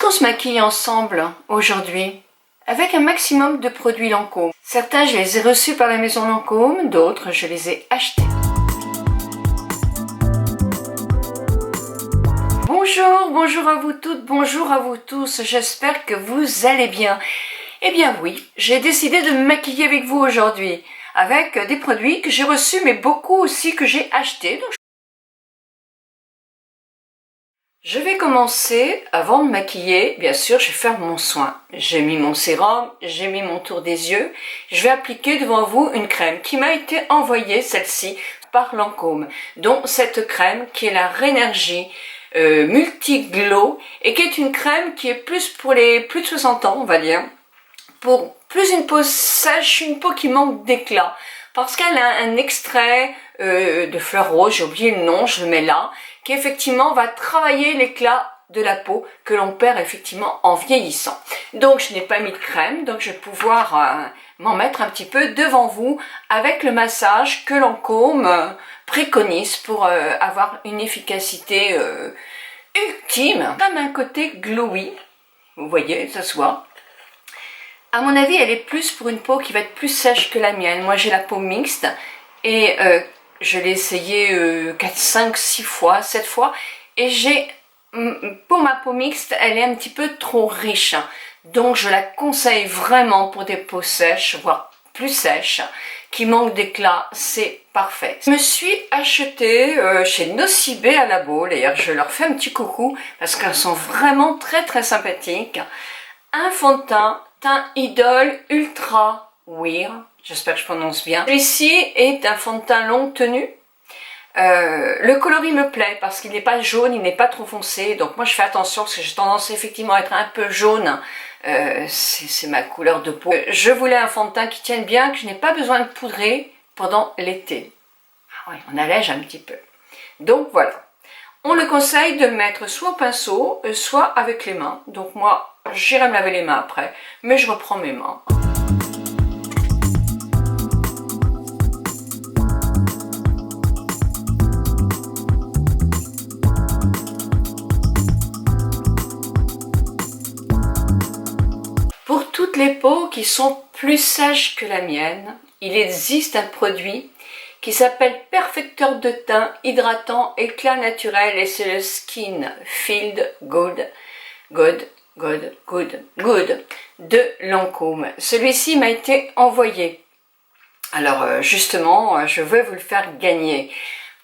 qu'on se maquille ensemble aujourd'hui avec un maximum de produits Lancôme. Certains, je les ai reçus par la maison Lancôme, d'autres, je les ai achetés. Bonjour à vous toutes, bonjour à vous tous, j'espère que vous allez bien. Eh bien oui, j'ai décidé de me maquiller avec vous aujourd'hui, avec des produits que j'ai reçus, mais beaucoup aussi que j'ai achetés. Donc, je vais commencer, avant de me maquiller, bien sûr, je vais faire mon soin. J'ai mis mon sérum, j'ai mis mon tour des yeux. Je vais appliquer devant vous une crème qui m'a été envoyée, celle-ci, par Lancôme. Donc cette crème qui est la Rénergie Multi-Glow et qui est une crème qui est plus pour les plus de 60 ans, on va dire. Pour plus une peau sèche, une peau qui manque d'éclat. Parce qu'elle a un extrait de fleur rose, j'ai oublié le nom, je le mets là, qui effectivement va travailler l'éclat de la peau que l'on perd effectivement en vieillissant. Donc je n'ai pas mis de crème, donc je vais pouvoir m'en mettre un petit peu devant vous avec le massage que Lancôme préconise pour avoir une efficacité ultime. Comme un côté glowy, vous voyez, ça se voit. À mon avis, elle est plus pour une peau qui va être plus sèche que la mienne. Moi, j'ai la peau mixte et je l'ai essayé 4, 5, 6 fois, 7 fois. Et pour ma peau mixte, elle est un petit peu trop riche. Donc, je la conseille vraiment pour des peaux sèches, voire plus sèches, qui manquent d'éclat. C'est parfait. Je me suis acheté chez Nocibé à Labo. D'ailleurs, je leur fais un petit coucou parce qu'elles sont vraiment très sympathiques. Un fond de teint Idol Ultra Wear, j'espère que je prononce bien. Celui-ci est un fond de teint longue tenue. Le coloris me plaît parce qu'il n'est pas jaune, il n'est pas trop foncé. Donc moi je fais attention parce que j'ai tendance effectivement à être un peu jaune. C'est ma couleur de peau. Je voulais un fond de teint qui tienne bien, que je n'ai pas besoin de poudrer pendant l'été. Ah oui, on allège un petit peu. Donc voilà. On le conseille de mettre soit au pinceau, soit avec les mains. Donc moi, j'irai me laver les mains après, mais je reprends mes mains. Pour toutes les peaux qui sont plus sèches que la mienne, il existe un produit qui s'appelle Perfecteur de teint hydratant éclat naturel et c'est le Skin Field Good de Lancôme. Celui-ci m'a été envoyé. Alors justement, je veux vous le faire gagner.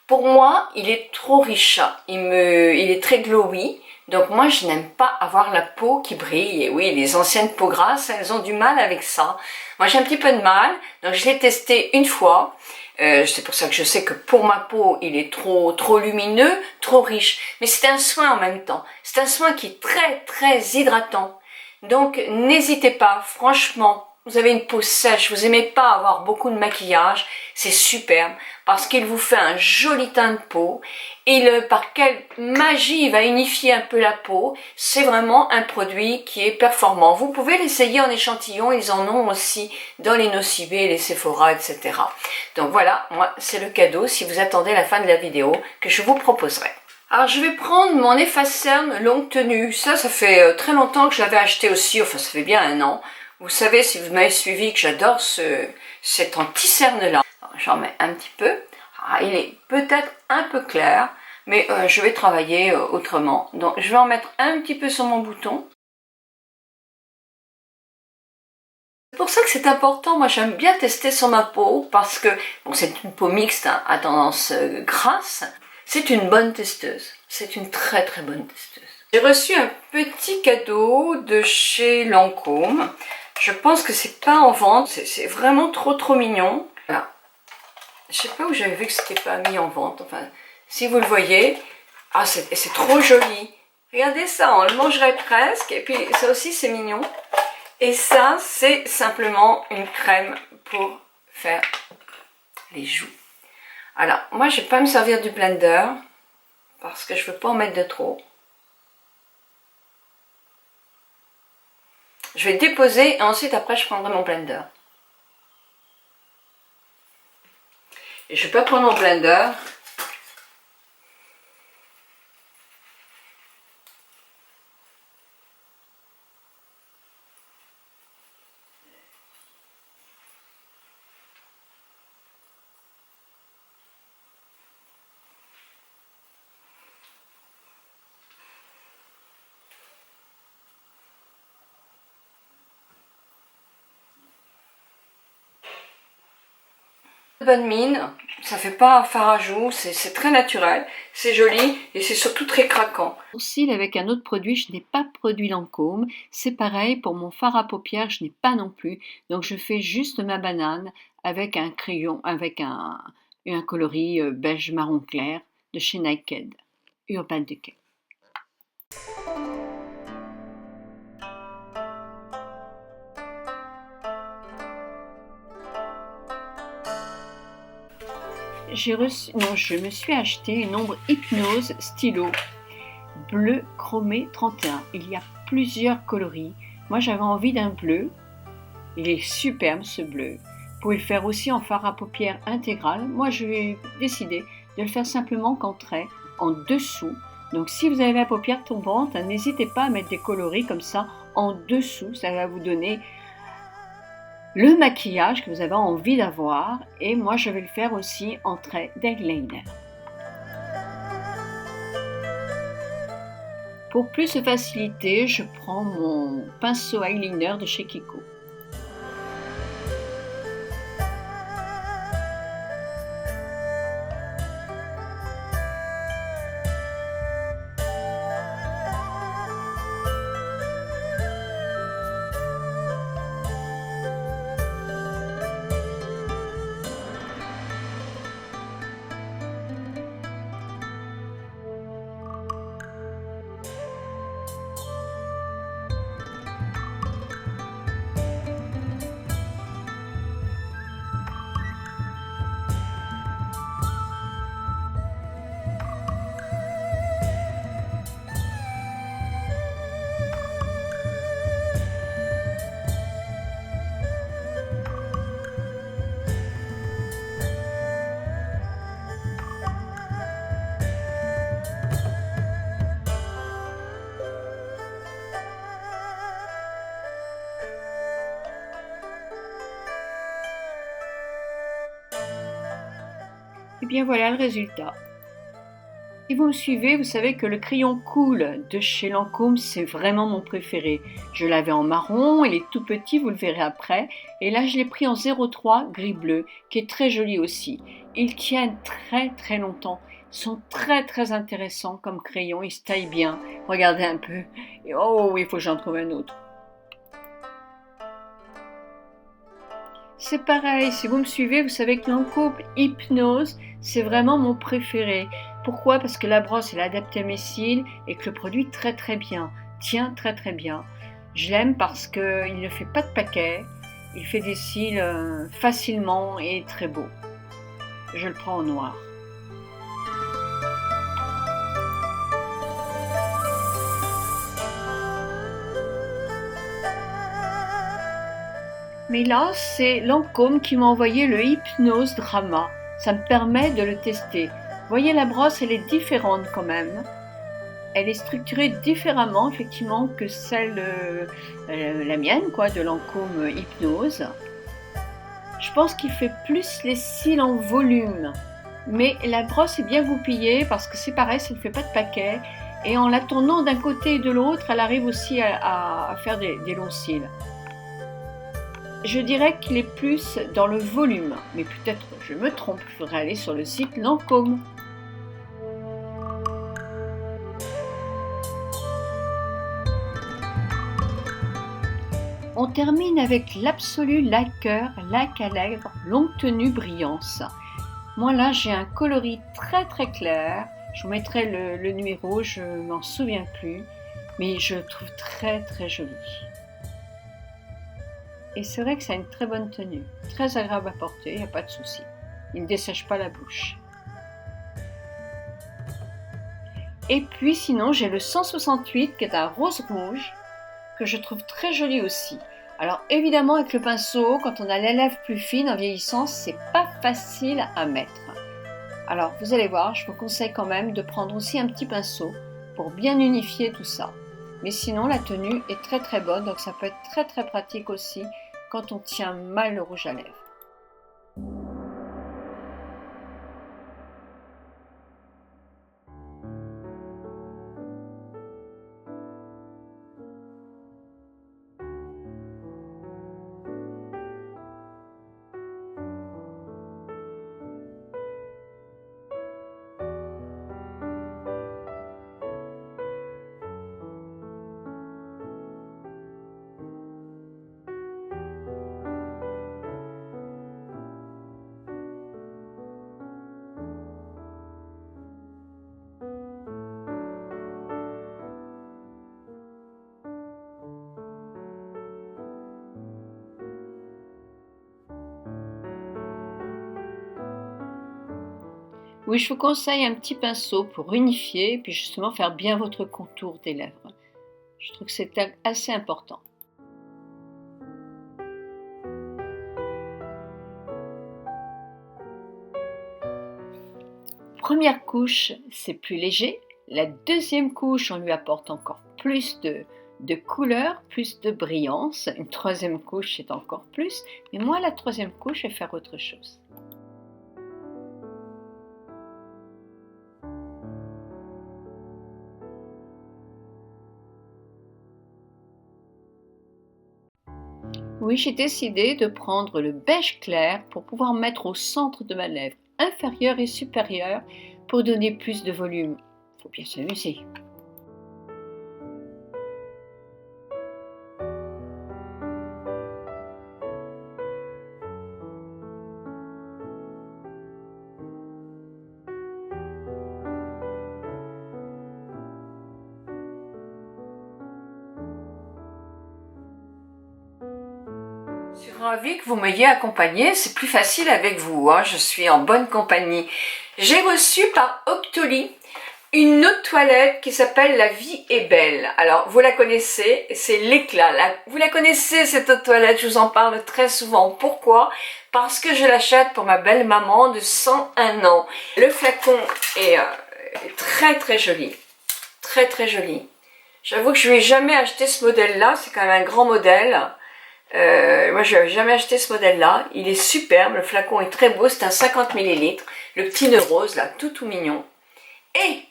Pour moi, il est trop riche. Il est très glowy. Donc moi, je n'aime pas avoir la peau qui brille. Et oui, les anciennes peaux grasses, elles ont du mal avec ça. Moi, j'ai un petit peu de mal. Donc je l'ai testé une fois. C'est pour ça que je sais que pour ma peau, il est trop lumineux, trop riche. Mais c'est un soin en même temps. C'est un soin qui est très hydratant. Donc n'hésitez pas, franchement, vous avez une peau sèche, vous n'aimez pas avoir beaucoup de maquillage, c'est superbe parce qu'il vous fait un joli teint de peau. Par quelle magie il va unifier un peu la peau. C'est vraiment un produit qui est performant. Vous pouvez l'essayer en échantillon, ils en ont aussi dans les Nocibé, les Sephora, etc. Donc voilà, moi c'est le cadeau si vous attendez la fin de la vidéo que je vous proposerai. Alors je vais prendre mon Effacerm longue tenue. Ça fait très longtemps que je l'avais acheté aussi, enfin ça fait bien 1 an. Vous savez, si vous m'avez suivi, que j'adore cet anti-cerne là. J'en mets un petit peu. Ah, il est peut-être un peu clair, mais je vais travailler autrement. Donc je vais en mettre un petit peu sur mon bouton. C'est pour ça que c'est important, moi j'aime bien tester sur ma peau, parce que bon, c'est une peau mixte hein, à tendance grasse. C'est une bonne testeuse, c'est une très bonne testeuse. J'ai reçu un petit cadeau de chez Lancôme. Je pense que c'est pas en vente, c'est vraiment trop mignon. Voilà. Je sais pas où j'avais vu que c'était pas mis en vente, enfin, si vous le voyez, ah c'est trop joli. Regardez ça, on le mangerait presque, et puis ça aussi c'est mignon. Et ça, c'est simplement une crème pour faire les joues. Alors, moi je vais pas me servir du blender, parce que je veux pas en mettre de trop. Je vais déposer et ensuite après je prendrai mon blender. Et je ne vais pas prendre mon blender. Bonne mine, ça fait pas fard à joues, c'est très naturel, c'est joli et c'est surtout très craquant. Pour cils avec un autre produit, je n'ai pas produit Lancôme. C'est pareil pour mon fard à paupières, je n'ai pas non plus. Donc je fais juste ma banane avec un crayon, avec un coloris beige marron clair de chez Naked, Urban Decay. Je me suis acheté une ombre Hypnose stylo bleu chromé 31. Il y a plusieurs coloris. Moi j'avais envie d'un bleu. Il est superbe ce bleu. Vous pouvez le faire aussi en fard à paupières intégral. Moi je vais décider de le faire simplement qu'en trait, en dessous. Donc si vous avez la paupière tombante, n'hésitez pas à mettre des coloris comme ça en dessous. Ça va vous donner le maquillage que vous avez envie d'avoir. Et moi je vais le faire aussi en trait d'eyeliner. Pour plus de facilité, je prends mon pinceau eyeliner de chez Kiko. Et bien voilà le résultat. Si vous me suivez, vous savez que le crayon Cool de chez Lancôme, c'est vraiment mon préféré. Je l'avais en marron, il est tout petit, vous le verrez après. Et là, je l'ai pris en 03 gris-bleu, qui est très joli aussi. Ils tiennent très très longtemps. Ils sont très très intéressants comme crayon, ils se taillent bien. Regardez un peu. Et oh, il faut que j'en trouve un autre. C'est pareil, si vous me suivez, vous savez que Lancôme Hypnose, c'est vraiment mon préféré. Pourquoi? Parce que la brosse est adaptée à mes cils et que le produit très très bien, tient très très bien. Je l'aime parce qu'il ne fait pas de paquet, il fait des cils facilement et très beaux. Je le prends en noir. Mais là, c'est Lancôme qui m'a envoyé le Hypnose Drama. Ça me permet de le tester. Vous voyez, la brosse, elle est différente quand même. Elle est structurée différemment, effectivement, que celle, la mienne, quoi, de Lancôme Hypnose. Je pense qu'il fait plus les cils en volume. Mais la brosse est bien goupillée parce que c'est pareil, ça ne fait pas de paquet. Et en la tournant d'un côté et de l'autre, elle arrive aussi à faire des longs cils. Je dirais qu'il est plus dans le volume, mais peut-être je me trompe, il faudrait aller sur le site Lancôme. On termine avec l'Absolu Laqueur Lac à lèvres longue tenue brillance. Moi là j'ai un coloris très très clair, je vous mettrai le numéro, je ne m'en souviens plus, mais je le trouve très très joli. Et c'est vrai que ça a une très bonne tenue, très agréable à porter, il n'y a pas de souci. Il ne dessèche pas la bouche. Et puis sinon j'ai le 168 qui est un rose rouge, que je trouve très joli aussi. Alors évidemment avec le pinceau, quand on a les lèvres plus fines en vieillissant, c'est pas facile à mettre. Alors vous allez voir, je vous conseille quand même de prendre aussi un petit pinceau pour bien unifier tout ça. Mais sinon la tenue est très très bonne, donc ça peut être très très pratique aussi quand on tient mal le rouge à lèvres. Oui, je vous conseille un petit pinceau pour unifier, puis justement faire bien votre contour des lèvres. Je trouve que c'est assez important. Première couche, c'est plus léger. La deuxième couche, on lui apporte encore plus de couleur, plus de brillance. Une troisième couche, c'est encore plus. Mais moi, la troisième couche, je vais faire autre chose. Oui, j'ai décidé de prendre le beige clair pour pouvoir mettre au centre de ma lèvre inférieure et supérieure pour donner plus de volume. Il faut bien s'amuser. Je suis ravie que vous m'ayez accompagnée, c'est plus facile avec vous, hein, je suis en bonne compagnie. J'ai reçu par Octoly une autre toilette qui s'appelle La Vie est Belle. Alors, vous la connaissez, c'est l'éclat. Vous la connaissez, cette autre toilette, je vous en parle très souvent. Pourquoi? Parce que je l'achète pour ma belle maman de 101 ans. Le flacon est très très joli. Très très joli. J'avoue que je lui ai jamais acheté ce modèle-là, c'est quand même un grand modèle. Moi, je n'avais jamais acheté ce modèle-là. Il est superbe, le flacon est très beau, c'est un 50 ml. Le petit nœud rose, là, tout mignon. Et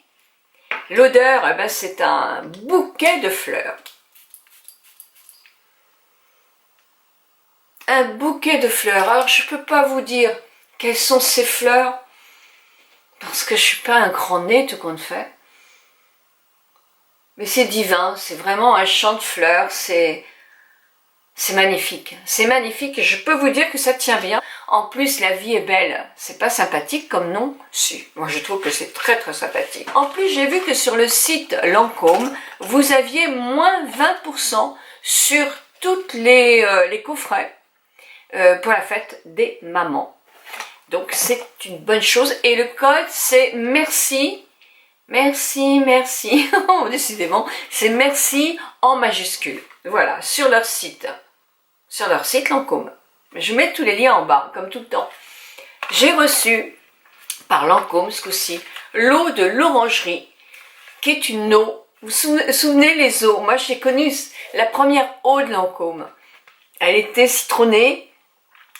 l'odeur, eh ben, c'est un bouquet de fleurs. Un bouquet de fleurs. Alors, je ne peux pas vous dire quelles sont ces fleurs, parce que je ne suis pas un grand nez, tout compte fait. Mais c'est divin, c'est vraiment un champ de fleurs, c'est magnifique, c'est magnifique et je peux vous dire que ça tient bien. En plus, La Vie est Belle, c'est pas sympathique comme nom? Si, moi je trouve que c'est très très sympathique. En plus, j'ai vu que sur le site Lancôme, vous aviez moins 20% sur toutes les coffrets pour la fête des mamans. Donc c'est une bonne chose et le code c'est merci. Merci, merci, décidément, c'est merci en majuscule. Voilà, sur leur site Lancôme. Je mets tous les liens en bas, comme tout le temps. J'ai reçu, par Lancôme ce coup-ci, l'eau de l'orangerie, qui est une eau, vous vous souvenez les eaux, moi j'ai connu la première eau de Lancôme. Elle était citronnée,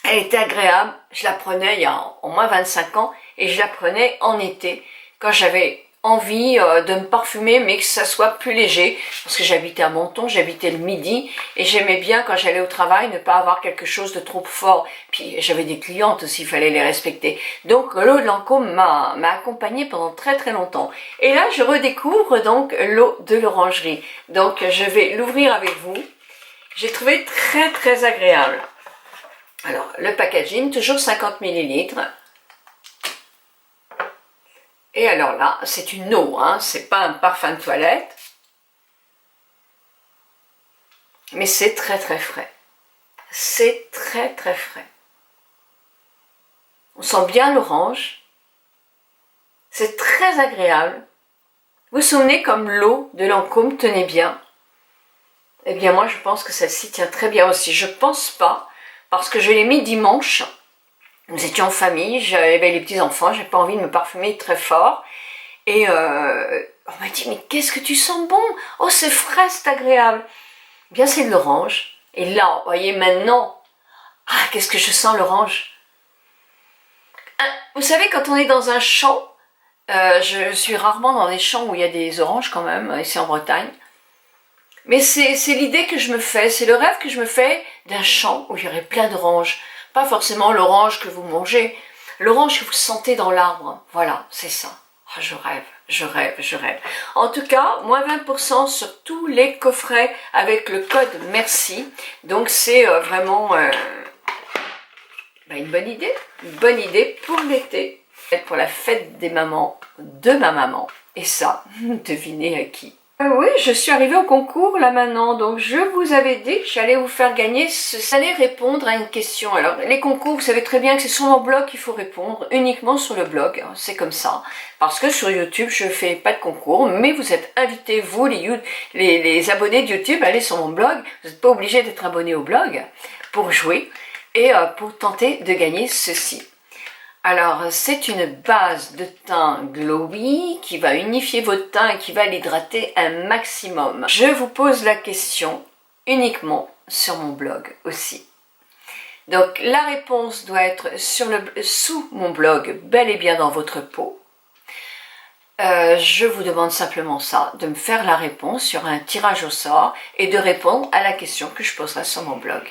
elle était agréable, je la prenais il y a au moins 25 ans, et je la prenais en été, quand j'avais envie de me parfumer mais que ça soit plus léger parce que j'habitais à Menton, j'habitais le Midi et j'aimais bien quand j'allais au travail ne pas avoir quelque chose de trop fort, puis j'avais des clientes aussi, il fallait les respecter, donc l'eau de Lancôme m'a accompagnée pendant très très longtemps et là je redécouvre donc l'eau de l'orangerie, donc je vais l'ouvrir avec vous. J'ai trouvé très très agréable. Alors le packaging, toujours 50 ml. Et alors là, c'est une eau, hein, c'est pas un parfum de toilette. Mais c'est très très frais. C'est très très frais. On sent bien l'orange. C'est très agréable. Vous vous souvenez comme l'eau de Lancôme tenait bien? Eh bien moi je pense que celle-ci tient très bien aussi. Je pense pas, parce que je l'ai mis dimanche. Nous étions en famille, j'avais les petits-enfants, j'ai pas envie de me parfumer très fort. Et on m'a dit, mais qu'est-ce que tu sens bon? Oh, c'est frais, c'est agréable. Bien, c'est de l'orange. Et là, vous voyez, maintenant, ah, qu'est-ce que je sens l'orange? Vous savez, quand on est dans un champ, je suis rarement dans des champs où il y a des oranges quand même, ici en Bretagne. Mais c'est l'idée que je me fais, c'est le rêve que je me fais d'un champ où il y aurait plein d'oranges. Pas forcément l'orange que vous mangez, l'orange que vous sentez dans l'arbre. Voilà, c'est ça. Oh, je rêve, je rêve, je rêve. En tout cas, moins 20% sur tous les coffrets avec le code merci. Donc c'est vraiment une bonne idée pour l'été, pour la fête des mamans de ma maman. Et ça, devinez à qui? Oui, je suis arrivée au concours là maintenant, donc je vous avais dit que j'allais vous faire gagner, j'allais répondre à une question. Alors les concours, vous savez très bien que c'est sur mon blog qu'il faut répondre, uniquement sur le blog, hein, c'est comme ça. Parce que sur YouTube, je fais pas de concours, mais vous êtes invités, vous les abonnés de YouTube, à aller sur mon blog. Vous n'êtes pas obligés d'être abonnés au blog pour jouer et pour tenter de gagner ceci. Alors, c'est une base de teint glowy qui va unifier votre teint et qui va l'hydrater un maximum. Je vous pose la question uniquement sur mon blog aussi. Donc, la réponse doit être sous mon blog, bel et bien dans votre peau. Je vous demande simplement ça, de me faire la réponse sur un tirage au sort et de répondre à la question que je poserai sur mon blog.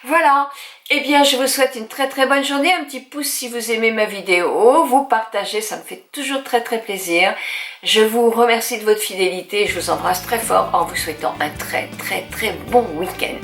Voilà, eh bien je vous souhaite une très très bonne journée, un petit pouce si vous aimez ma vidéo, vous partagez, ça me fait toujours très très plaisir. Je vous remercie de votre fidélité et je vous embrasse très fort en vous souhaitant un très très très bon week-end.